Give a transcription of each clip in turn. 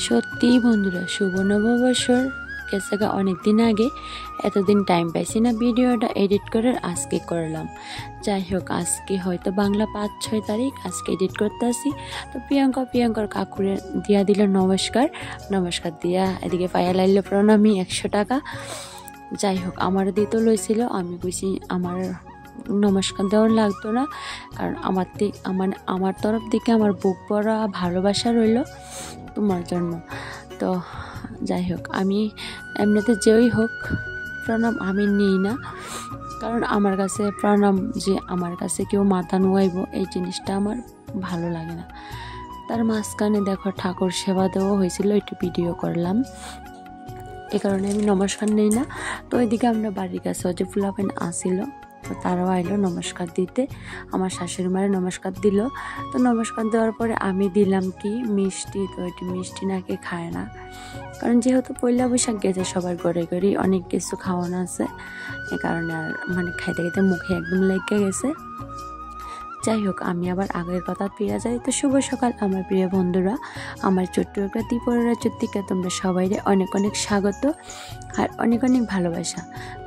সত্যি বন্ধুরা, শুভ নববর্ষর গেছে অনেক দিন আগে, এতদিন টাইম পাইছি না ভিডিওটা এডিট করে, আজকে করলাম। যাই হোক, আজকে হয়তো বাংলা 5-6 তারিখ, আজকে এডিট করতে আসি। তো প্রিয়ঙ্কার কাকুরে দিয়া দিল নমস্কার দিয়া, এদিকে পায়া লাইল প্রণামী 100 টাকা। যাই হোক, আমার দিতে লইছিল, আমি কইছি আমার নমস্কার দেওয়ার লাগতো না, কারণ আমার তরফ থেকে আমার বুক ভরা ভালোবাসা রইল তোমার জন্য। তো যাই হোক, আমি এমনিতে যেই হোক প্রণাম আমি নিই না, কারণ আমার কাছে প্রণাম যে আমার কাছে কেউ মাথা নুয়াইব এই জিনিসটা আমার ভালো লাগে না। তার মাঝখানে দেখো ঠাকুর সেবা দেওয়া হয়েছিল, একটু ভিডিও করলাম, এ কারণে আমি নমস্কার নেই না। তো ওইদিকে আমরা বাড়ির কাছে যে ফুলাপেন আসিল, তো তারাও আইলো নমস্কার দিতে, আমার শাশুড়ি মারে নমস্কার দিল। তো নমস্কার দেওয়ার পরে আমি দিলাম কি মিষ্টি, তো এটি মিষ্টি নাকি খায় না, কারণ যেহেতু পয়লা বৈশাখ গেছে, সবার ঘরে ঘরেই অনেক কিছু খাওয়ানো আছে, এ কারণে আর খাইতে খাইতে মুখে একদম লেগে গেছে। যাই হোক, আমি আবার আগের কথা ফিরে যাই। তো শুভ সকাল আমার প্রিয় বন্ধুরা, আমার ছোট্ট একটা ত্রিপুরা চত্রিকা, তোমরা সবাই অনেক অনেক স্বাগত আর অনেক অনেক ভালোবাসা।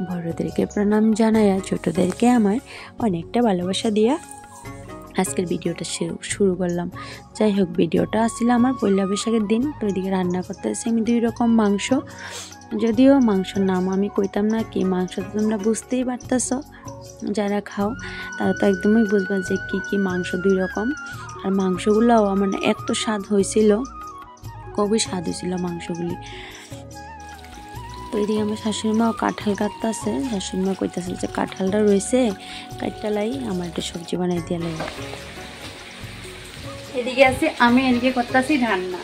বড়দেরকে প্রণাম জানাইয়া ছোটদেরকে আমার অনেকটা ভালোবাসা দিয়া আজকের ভিডিওটা শুরু করলাম। যাই হোক, ভিডিওটা আসছিল আমার পয়লা বৈশাখের দিন। তো ওইদিকে রান্না করতে আসছি আমি 2 রকম মাংস, যদিও মাংসর নাম আমি কইতাম না, কি মাংস তোমরা বুঝতেই পারতেছ, যারা খাও তারা তো একদমই বুঝবা যে কি মাংস 2 রকম। আর মাংসগুলোও এত স্বাদ হয়েছিল, খুবই স্বাদ হয়েছিল মাংসগুলি। তো এদিকে আমার শাশুড়ি মাও কাঁঠাল কাটতেছে, শাশুড়ি মা কইতেছে যে কাঁঠালটা রয়েছে কাটটা লাই, আমার একটু সবজি বানাই দিয়ে লাই। এদিকে আছে আমি, এদিকে করতেছি রান্না।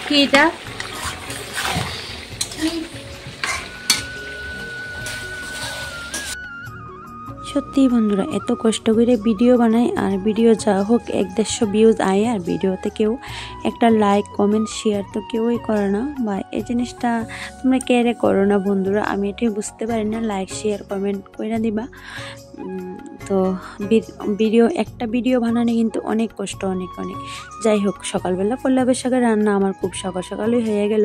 কি এটা? সত্যি বন্ধুরা, এত কষ্ট করে ভিডিও বানাই, আর ভিডিও যা হোক 100-150 ভিউজ আয়, আর ভিডিওতে কেউ একটা লাইক কমেন্ট শেয়ার তো কেউই করে না, বা এই জিনিসটা তোমরা কেয়ারে করো না বন্ধুরা, আমি এটাই বুঝতে পারি না। লাইক শেয়ার কমেন্ট করে দিবা। তো একটা ভিডিও বানানো কিন্তু অনেক কষ্ট, অনেক। যাই হোক, সকালবেলা পয়লা বৈশাখের রান্না আমার খুব সকালই হয়ে গেল,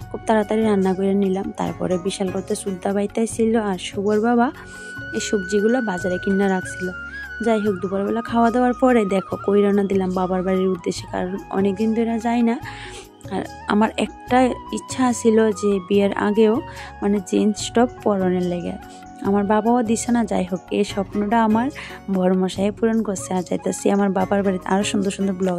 খুব তাড়াতাড়ি রান্না করে নিলাম। তারপরে বিশাল করতে সুদ্দা বাইতে ছিল, আর শুভর বাবা এই সবজিগুলো বাজারে কিনা রাখছিল। যাই হোক, দুপুরবেলা খাওয়া দাওয়ার পরে দেখো কই রান্না দিলাম বাবার বাড়ির উদ্দেশ্যে, কারণ অনেকদিন ধরে যাই না। আর আমার একটা ইচ্ছা ছিল যে বিয়ের আগেও জিন্স টপ পরনের লেগে, আমার বাবাও দিছে না। যাই হোক, এই স্বপ্নটা আমার বড় মশাই পূরণ করছে। আর যাইতেছি আমার বাবার বাড়িতে, আরও সুন্দর সুন্দর ব্লগ